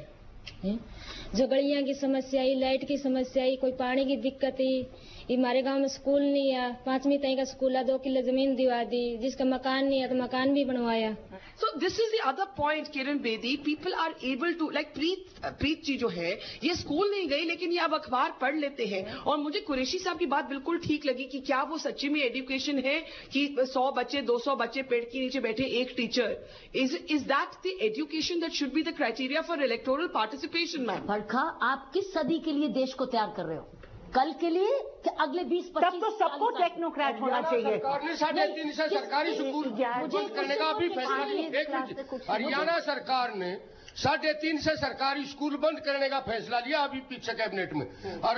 जो गलियां की समस्या आई, लाइट की समस्या आई, कोई पानी की दिक्कत आई, ये हमारे गांव में स्कूल नहीं है, 5वीं तक का स्कूल है, 2 किलो जमीन दिवा दी, जिसका मकान नहीं है तो मकान भी बनवाया। So this is the other point, Kiran Bedi. People are able to, like प्रीत जी जो है, ये स्कूल नहीं गई लेकिन ये अब अखबार पढ़ लेते हैं। और मुझे कुरैशी साहब की बात बिल्कुल ठीक लगी कि क्या वो सच्ची में एजुकेशन है कि 100 बच्चे 200 बच्चे पेड़ के नीचे बैठे एक teacher? Is that the education that should be the criteria for electoral participation, ma'am? बरखा, आप किस सदी के लिए देश को तैयार कर रहे हो? कल के लिए कि अगले 20-25 तब तो सबको टेक्नोक्रेट होना चाहिए। सरकार ने 3.5 सरकारी स्कूल बंद करने का अभी फैसला किया। हरियाणा सरकार ने 3.5 सरकारी स्कूल बंद करने का फैसला लिया अभी पीछे कैबिनेट में। और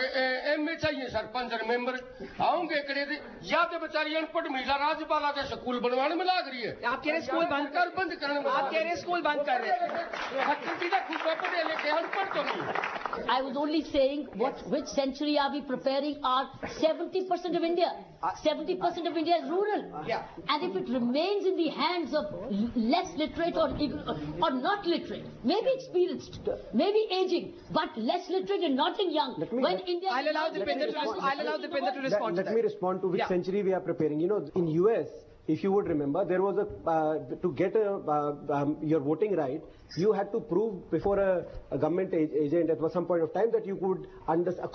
एमए चाहिए सरपंच और मेंबर आओगे करे या तो बेचारी अनपढ़ महिला राज्यपाला का स्कूल बनवाने में लाग रही है। आप कह रहे स्कूल बंद करने में, आप कह रहे स्कूल बंद कर रहे हैं। I was only saying which century are we preparing? Our 70% of India. 70% of India is rural. Yeah. And if it remains in the hands of less literate or not literate, maybe experienced, maybe aging, but less literate and not in young. I'll allow Dipender to respond. Let me respond to which century we are preparing. In US, if you would remember, there was to get your voting right, you had to prove before a government agent at some point of time that you could understand a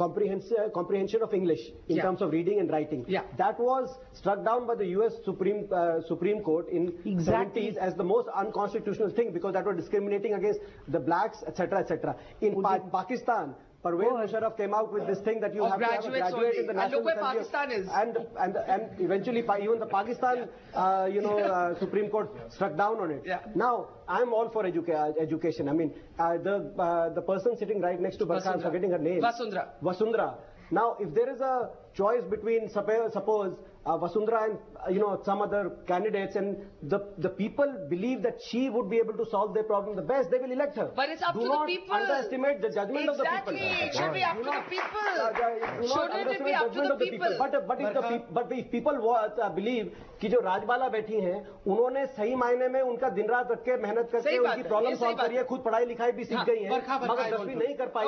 comprehension of English in terms of reading and writing. Yeah. That was struck down by the US Supreme Court in 70s as the most unconstitutional thing because that was discriminating against the blacks, etc., etc. In Pakistan, Parvez Musharraf came out with this thing that you have to have a graduate in the National Assembly. And eventually even the Pakistan Supreme Court struck down on it. Yeah. Now, I'm all for education. I mean, the person sitting right next to Barkha, I'm forgetting her name. Vasundhara. Now, if there is a choice between, suppose, Vasundhara and some other candidates, and the people believe that she would be able to solve their problem the best, they will elect her. But it's up to the people. Do not underestimate the judgment of the people. Exactly. It should be up to the people. Shouldn't it be up to the people? But if people believe कि जो राजबाला बैठी हैं, उन्होंने सही मायने में उनका दिन रात रख के मेहनत करके उनकी प्रॉब्लम सॉल्व करी है, खुद पढ़ाई लिखाई भी सीख गई है, मगर 10वीं नहीं कर पाई।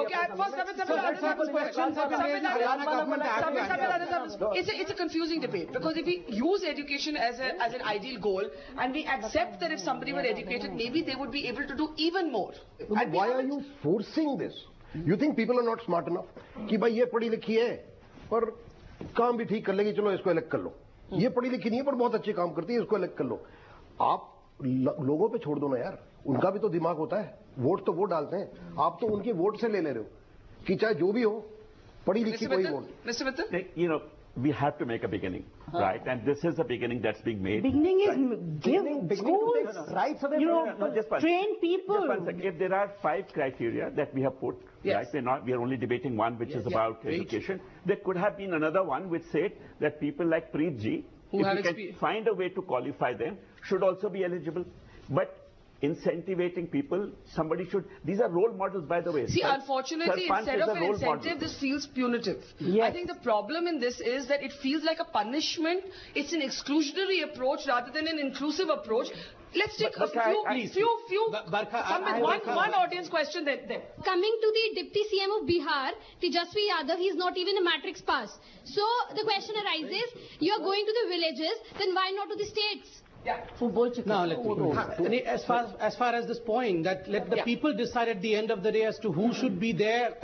It's a confusing debate because if we use education as an ideal goal and we accept that if somebody were educated, maybe they would be able to do even more. And why are you forcing this? You think people are not smart enough? कि भाई ये पढ़ी लिखी है पर काम भी ठीक कर लेगी, चलो इसको इलेक्ट कर लो। ये पढ़ी लिखी नहीं है पर बहुत अच्छे काम करती है, इसको इलेक्ट कर लो। आप लोगों पे छोड़ दो ना यार, उनका भी तो दिमाग होता है, वोट तो वो डालते हैं, आप तो उनके वोट से ले रहे हो कि चाहे जो भी हो पढ़ी लिखी कोई vote. Mr. Mittal, you know, we have to make a beginning, right? And this is a beginning that's being made. Beginning is give schools, rights away just train people. Just one second. If there are 5 criteria that we have put, right? We are only debating one, which is about education. There could have been another one which said that people like Preet Ji, if we can find a way to qualify them, should also be eligible. But incentivating people, somebody should, these are role models, by the way. See, unfortunately, instead of an incentive, this feels punitive. I think the problem in this is that it feels like a punishment. It's an exclusionary approach rather than an inclusive approach. Let's take a few one audience question then. Coming to the Deputy CM of Bihar, Tejasvi Yadav, he is not even a matrix pass. So the question arises, you are going to the villages, then why not to the states? Now, as far as this point, that let the people decide at the end of the day as to who should be their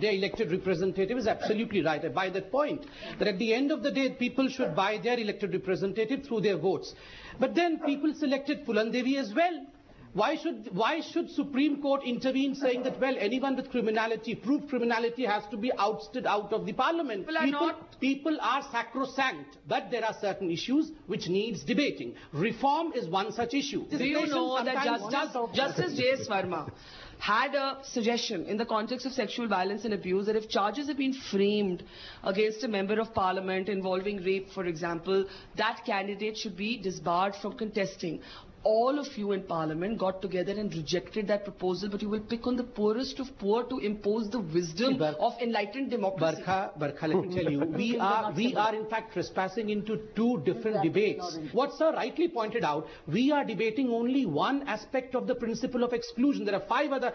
elected representative is absolutely right. I buy that point. That at the end of the day, people should buy their elected representative through their votes. But then people selected Pulan Devi as well. Why should Supreme Court intervene saying that, well, anyone with criminality, proved criminality, has to be ousted out of the parliament? People are sacrosanct, but there are certain issues which needs debating. Reform is one such issue. Do you know that Justice J.S. Verma had a suggestion in the context of sexual violence and abuse that if charges have been framed against a member of parliament involving rape, for example, that candidate should be disbarred from contesting. All of you in parliament got together and rejected that proposal, but you will pick on the poorest of poor to impose the wisdom of enlightened democracy. Barkha, let me tell you, we are in fact trespassing into two different debates. What Sir rightly pointed out, we are debating only one aspect of the principle of exclusion. There are 4 other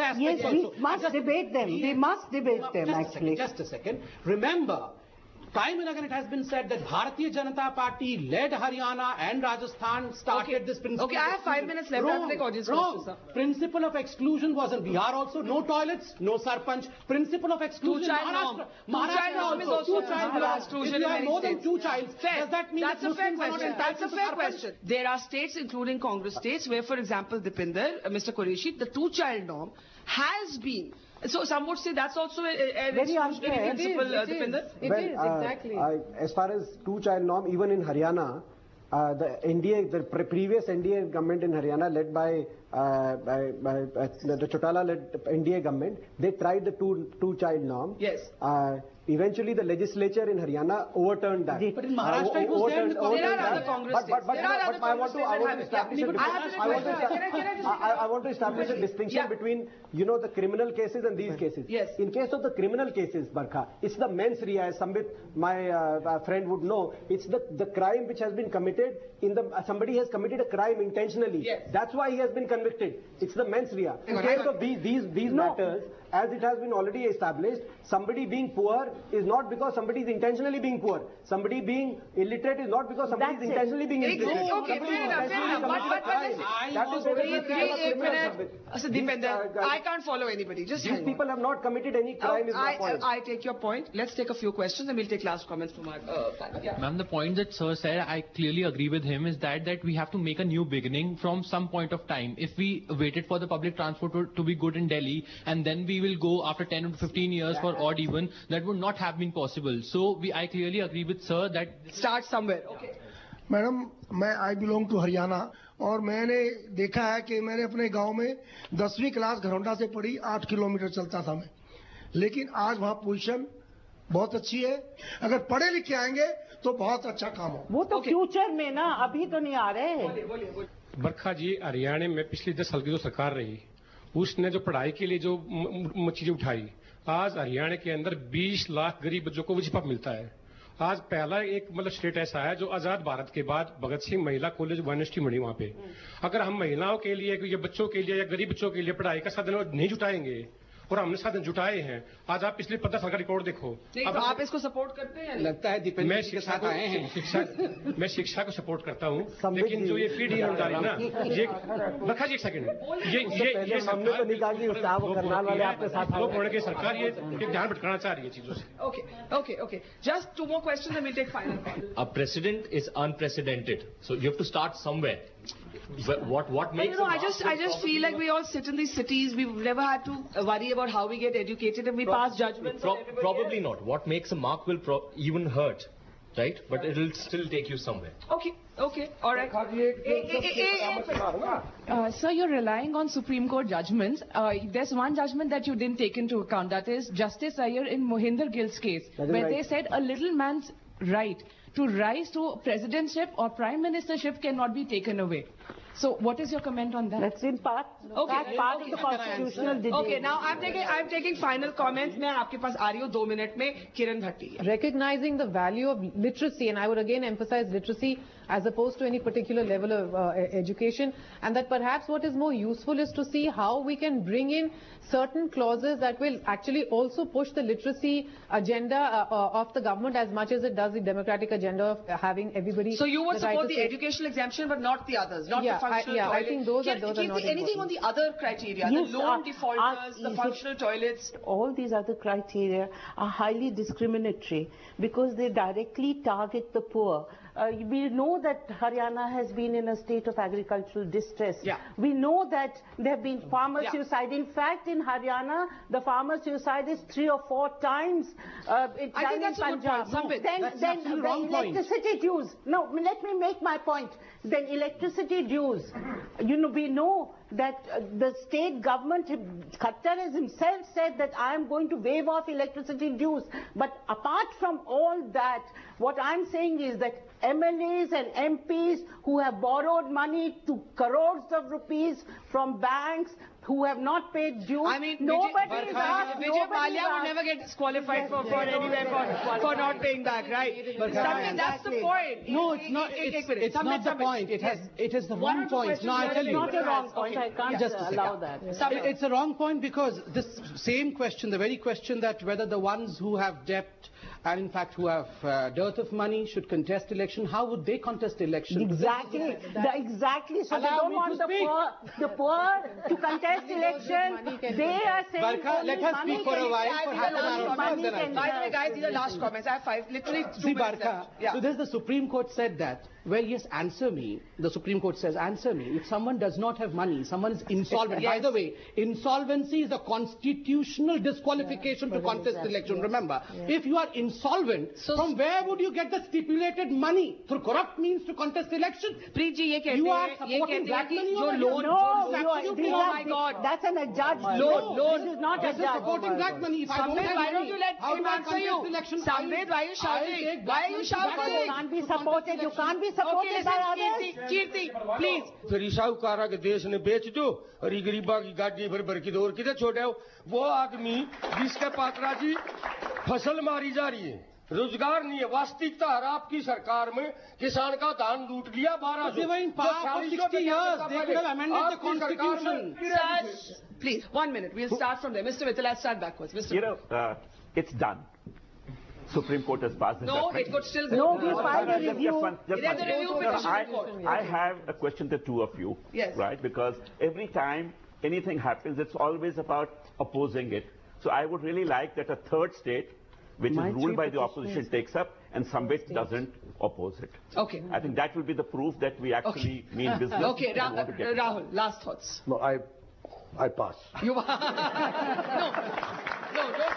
aspects also. Yes, we must debate them. We must debate them, actually. Just a second. Remember, time and again it has been said that Bharatiya Janata Party led Haryana and Rajasthan started this principle. Okay, I have 5 minutes left. I'll take audience questions, sir. Principle of exclusion was in Bihar also. No toilets, no sarpanch. Principle of exclusion. Two-child norm is also exclusion. If you have more than 2 childs, does that mean that's a fair question? That's a fair question. There are states, including Congress states, where, for example, Dipinder, Mr. Qureshi, the two-child norm has been. So some would say that's also a very unfair principle, Dipinder. It is, exactly. As far as two-child norm, even in Haryana, the previous NDA government in Haryana, led by the Chotala-led NDA government, they tried the two-child norm. Yes. Eventually, the legislature in Haryana overturned that. But in Maharashtra, it was there in the Congress. There are other Congress states. But I want to establish a distinction between, the criminal cases and these cases. Yes. In case of the criminal cases, Barkha, it's the mens rea, as Sambit, my friend, would know. It's the crime which has been committed somebody has committed a crime intentionally. Yes. That's why he has been convicted. It's the mens rea. In case of these matters, as it has been already established, somebody being poor is not because somebody is intentionally being poor. Somebody being illiterate is not because somebody is intentionally being illiterate. Okay, fair enough. I can't follow anybody. Just these people have not committed any crime. I take your point. Let's take a few questions and we'll take last comments from our panel. Ma'am, the point that Sir said, I clearly agree with him, is that we have to make a new beginning from some point of time. If we waited for the public transport to be good in Delhi and then we will go after 10 to 15 years for odd even, that would not have been possible. So I clearly agree with Sir that start somewhere. Okay. Madam, I belong to Haryana और मैंने देखा है कि मैंने अपने गांव में 10वीं क्लास घरौंडा से पढ़ी, 8 किलोमीटर चलता था मैं, लेकिन आज वहाँ पोजीशन बहुत अच्छी है. अगर पढ़े लिखे आएंगे तो बहुत अच्छा काम हो. वो तो फ्यूचर में ना, अभी तो नहीं आ रहे. बरखा जी, हरियाणा में पिछले 10 साल की जो सरकार रही, उसने जो पढ़ाई के लिए जो चीजें उठाई, आज हरियाणा के अंदर 20 लाख गरीब बच्चों को वजीफा मिलता है. आज पहला एक स्टेट ऐसा है जो आजाद भारत के बाद भगत सिंह महिला कॉलेज यूनिवर्सिटी बनी वहां पे. अगर हम महिलाओं के लिए या बच्चों के लिए या गरीब बच्चों के लिए पढ़ाई का साधन नहीं जुटाएंगे, और हमने साधन जुटाए हैं, आज आप पिछले 15 साल का रिकॉर्ड देखो. अब आप इसको सपोर्ट करते हैं? लगता है मैं शिक्षा को सपोर्ट करता हूँ, लेकिन जो ये फी ईमानदारी ना, ये बरखा जी एक सेकंड, ये सरकार की सरकार ये ध्यान भटकाना चाह रही है चीजों से. Okay. Just 2 more questions and we'll take final. A precedent is unprecedented, so you have to start somewhere. what makes I just feel like we all sit in these cities. We've never had to worry about how we get educated, and we pass judgments. Probably not. What makes a mark will even hurt, right? But it'll still take you somewhere. Okay, all right. Sir, you're relying on Supreme Court judgments. There's one judgment that you didn't take into account. That is Justice Iyer in Mohinder Gill's case, where they said a little man's right to rise to presidentship or prime ministership cannot be taken away. So what is your comment on that? That's in part, part of the constitutional debate. Okay, now I'm taking final comments. मैं आपके पास आ रही हूँ 2 minute में. किरण भट्टी. Recognizing the value of literacy, and I would again emphasize literacy as opposed to any particular level of education, and that perhaps what is more useful is to see how we can bring in certain clauses that will actually also push the literacy agenda of the government as much as it does the democratic agenda of having everybody. So you would support the educational exemption, but not the others, not the functional toilet. I think those are not anything on the other criteria, yes, the loan defaulters, the functional toilets. All these other criteria are highly discriminatory because they directly target the poor. We know that Haryana has been in a state of agricultural distress. Yeah. We know that there have been farmer suicide. In fact, in Haryana, the farmer suicide is 3 or 4 times. I think that's a good point. Then electricity dues. No, let me make my point. Then electricity dues. You know, we know that the state government, Khattar has himself said that I am going to waive off electricity dues. But apart from all that, what I'm saying is that MLAs and MPs who have borrowed money to crores of rupees from banks, who have not paid dues. I mean, nobody is asked. Vijay Mallya would never get disqualified for not paying back, right? That's the point. No, it's not. It's not the point. It is the wrong point. No, I tell you. It's not a wrong point. I can't just allow that. It's a wrong point because this same question, the very question that whether the ones who have debt and in fact who have dearth of money should contest election, how would they contest election? Exactly. Exactly. So they don't want the poor to contest election. They are saying Barkha, let us speak for a while for half an hour. By the way, guys, these are last comments. I have 5, literally 2 minutes left. So there's the Supreme Court said that. Well, yes, answer me. The Supreme Court says, answer me. If someone does not have money, someone is insolvent. By the way, insolvency is a constitutional disqualification to contest election. Remember, if you are insolvent, from where would you get the stipulated money? Through corrupt means to contest election? Preet ji, you are supporting black money? Oh my God. That's an adjudged loan. This is not a judge. This is supporting black money. If I don't have why don't you let how him do I answer you? Samved, why are you shouting? Why are you shouting? You can't be supported. You can't be supported by others. Kirti, please. फिर साहूकारा के देश ने बेच दो और ये गरीबा की गाड़ी भर भर की दौर किधर छोड़े हो वो आदमी जिसके पात्रा जी फसल मारी जा रही है रोजगार नहीं है वास्तविकता है आपकी सरकार में किसान का धान लूट लिया 1200 Please, 1 minute. We'll start from there. Mr. Mittal, let's start backwards. It's done. Supreme Court has passed the judgment. No, it could still go. No, we filed a review. I have a question to 2 of you. Yes. Right? Because every time anything happens, it's always about opposing it. So I would really like that a third state, which is ruled by the opposition, takes up and Samved doesn't oppose it. Okay. I think that will be the proof that we actually mean business. Okay, Rahul, last thoughts. No, I pass. You no, don't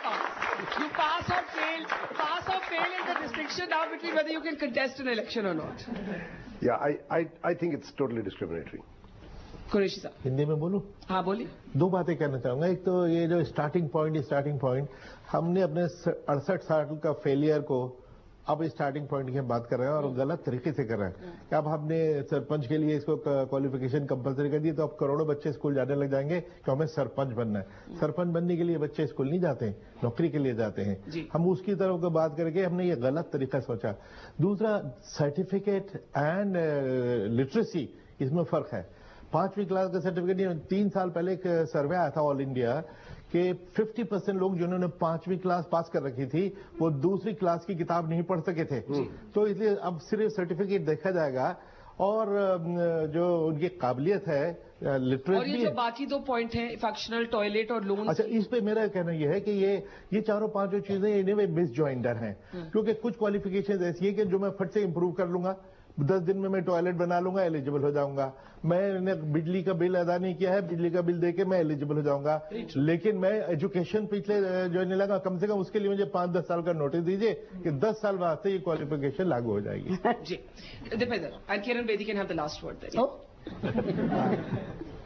pass. You pass or fail. Pass or fail is the distinction now between whether you can contest an election or not. Yeah, I think it's totally discriminatory. Qureshi साहब हिंदी में बोलूं? हाँ बोलिए. 2 बातें कहना चाहूंगा. एक तो ये जो स्टार्टिंग पॉइंट हमने अपने 68 साल का फेलियर को अब स्टार्टिंग पॉइंट की बात कर रहे हैं और गलत तरीके से कर रहे हैं कि अब हमने सरपंच के लिए इसको क्वालिफिकेशन कंपलसरी कर दी तो अब करोड़ों बच्चे स्कूल जाने लग जाएंगे कि हमें सरपंच बनना है. सरपंच बनने के लिए बच्चे स्कूल नहीं जाते हैं, नौकरी के लिए जाते हैं. हम उसकी तरफ को बात करके हमने ये गलत तरीका सोचा. दूसरा, सर्टिफिकेट एंड लिटरेसी, इसमें फर्क है. 5वीं क्लास का सर्टिफिकेट नहीं. 3 साल पहले एक सर्वे आया था ऑल इंडिया कि 50% लोग जिन्होंने 5वीं क्लास पास कर रखी थी वो दूसरी क्लास की किताब नहीं पढ़ सके थे. तो इसलिए अब सिर्फ सर्टिफिकेट देखा जाएगा और जो उनकी काबिलियत है लिटरेसी. और ये जो बाकी 2 पॉइंट हैं, फंक्शनल टॉयलेट और लोन. अच्छा, इस पे मेरा कहना यह है कि ये चारों 5 चीजें इन्हें मिस ज्वाइंडर हैं क्योंकि कुछ क्वालिफिकेशन ऐसी है कि जो मैं फट से इंप्रूव कर लूंगा 10 दिन में मैं टॉयलेट बना लूंगा, एलिजिबल हो जाऊंगा। मैंने बिजली का बिल अदा नहीं किया है, बिजली का बिल देके मैं एलिजिबल हो जाऊंगा। लेकिन मैं एजुकेशन पिछले जो नहीं लगा, कम से कम उसके लिए मुझे 5-10 साल का नोटिस दीजिए कि 10 साल बाद से ये क्वालिफिकेशन लागू हो जाएगी। जी, Deepinder and Kiran Bedi can have the last word there.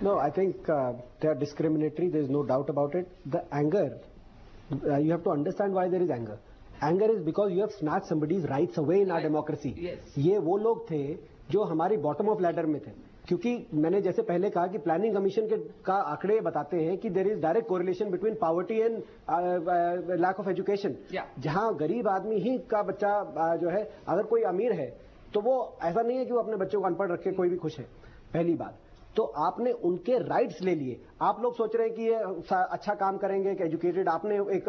No, I think they are discriminatory. There is no doubt about it. The anger, you have to understand why there is anger. Anger is because you have snatched somebody's rights away in our democracy. Yes. ये वो लोग थे जो हमारी bottom of ladder में थे, क्योंकि मैंने जैसे पहले कहा कि प्लानिंग कमीशन का आंकड़े बताते हैं कि there is direct correlation between poverty and lack of education. जहां गरीब आदमी ही का बच्चा जो है, अगर कोई अमीर है तो वो ऐसा नहीं है कि वो अपने बच्चों को अनपढ़ रखे, कोई भी खुश है। पहली बात तो आपने उनके राइट्स ले लिए। आप लोग सोच रहे हैं कि ये अच्छा काम करेंगे कि एजुकेटेड, आपने एक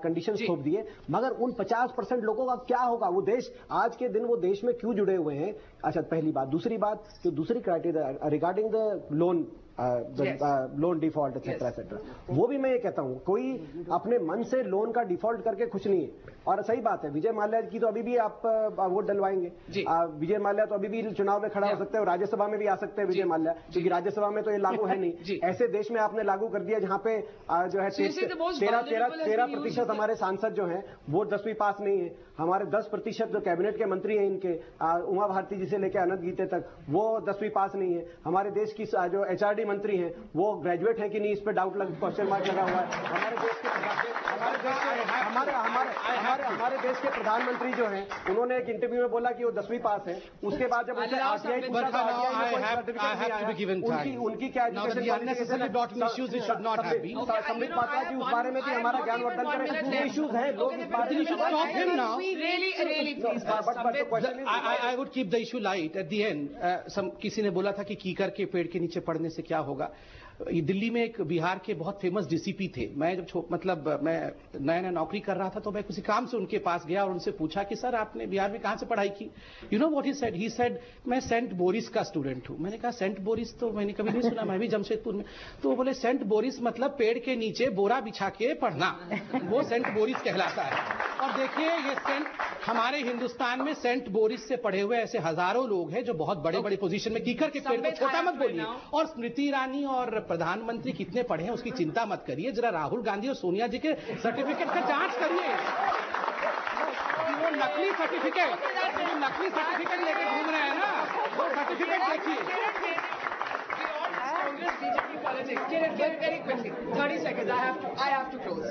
कंडीशंस थोप दिए, मगर उन 50% लोगों का क्या होगा? वो देश आज के दिन वो देश में क्यों जुड़े हुए हैं? अच्छा, पहली बात। दूसरी बात, जो दूसरी criteria regarding the loan loan default etcetera etcetera, वो भी मैं ये कहता हूं कोई अपने मन से लोन का डिफॉल्ट करके खुश नहीं है। और सही बात है, विजय माल्या की तो अभी भी आप वोट डलवाएंगे। विजय माल्या तो अभी भी चुनाव में खड़ा हो सकते हैं और राज्यसभा में भी आ सकते हैं विजय माल्या, क्योंकि राज्यसभा में तो ये लागू है नहीं। ऐसे देश में आपने लागू कर दिया जहां पे जो है 13% हमारे सांसद जो हैं वो 10वीं पास नहीं है। हमारे 10% जो कैबिनेट के मंत्री हैं इनके, उमा भारती जी से लेकर अनंत गीते तक, वो 10वीं पास नहीं है। हमारे देश की जो HRD मंत्री हैं वो ग्रेजुएट है कि नहीं, इस पे डाउट क्वेश्चन मार्क लगा हुआ है। हमारे देश के प्रधानमंत्री जो हैं उन्होंने एक इंटरव्यू में बोला कि वो 10वीं पास है। उसके बाद जब उनसे RTI पूछा तो उनकी क्या संबित पात्रा जी उस बारे में भी हमारा ज्ञानवर्धन करें। इश्यूज हैं, लोग इस बारे में I would keep the issue light at the end. किसी ने बोला था कि कीकर के पेड़ के नीचे पड़ने से क्या होगा। दिल्ली में एक बिहार के बहुत फेमस डीसीपी थे। मैं जब मैं नया नौकरी कर रहा था तो मैं किसी काम से उनके पास गया और उनसे पूछा कि सर आपने बिहार में कहां से पढ़ाई की? You know what he said मैं सेंट बोरिस का स्टूडेंट हूं। मैंने कहा सेंट बोरिस तो मैंने कभी नहीं सुना, मैं भी जमशेदपुर में। तो वो बोले सेंट बोरिस मतलब पेड़ के नीचे बोरा बिछा के पढ़ना, वो सेंट बोरिस कहलाता है। और देखिए ये सेंट, हमारे हिंदुस्तान में सेंट बोरिस से पढ़े हुए ऐसे हजारों लोग हैं जो बहुत बड़े बड़े पोजीशन में, कीकर के पेड़ को छोटा मत बोलिए। और स्मृति ईरानी और प्रधानमंत्री कितने पढ़े हैं उसकी चिंता मत करिए, जरा राहुल गांधी और सोनिया जी के सर्टिफिकेट का जांच करिए। वो नकली सर्टिफिकेट लेके घूम रहे हैं ना, वो सर्टिफिकेट देखिए। Very quickly, 30 seconds. I have to close.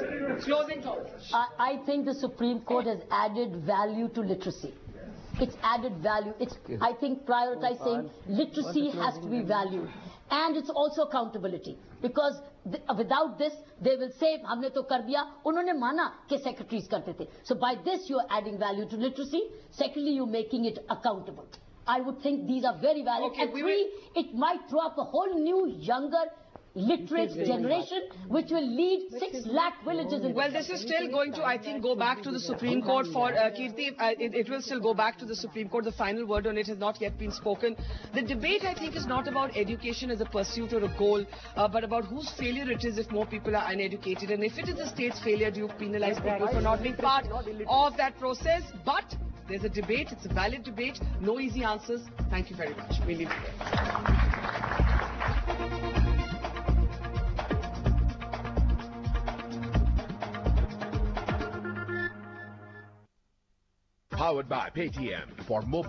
Closing thoughts. I think the Supreme Court has added value to literacy. It's added value. I think prioritizing literacy has to be valued. And it's also accountability. Because without this, they will say, हमने तो कर दिया, उन्होंने माना कि secretaries करते थे. So by this, you are adding value to literacy. Secondly, you're making it accountable. I would think these are very valid. Okay, and three, it might throw up a whole new, younger, literate generation, which will lead 6 lakh villages in Well, this is still going to, I think, go back to the Supreme Court for Kirti. It will still go back to the Supreme Court. The final word on it has not yet been spoken. The debate, I think, is not about education as a pursuit or a goal, but about whose failure it is if more people are uneducated. And if it is the state's failure, do you penalize people for not being part of that process? But there's a debate. It's a valid debate. No easy answers. Thank you very much. We'll leave it there. Powered by Paytm for mobile.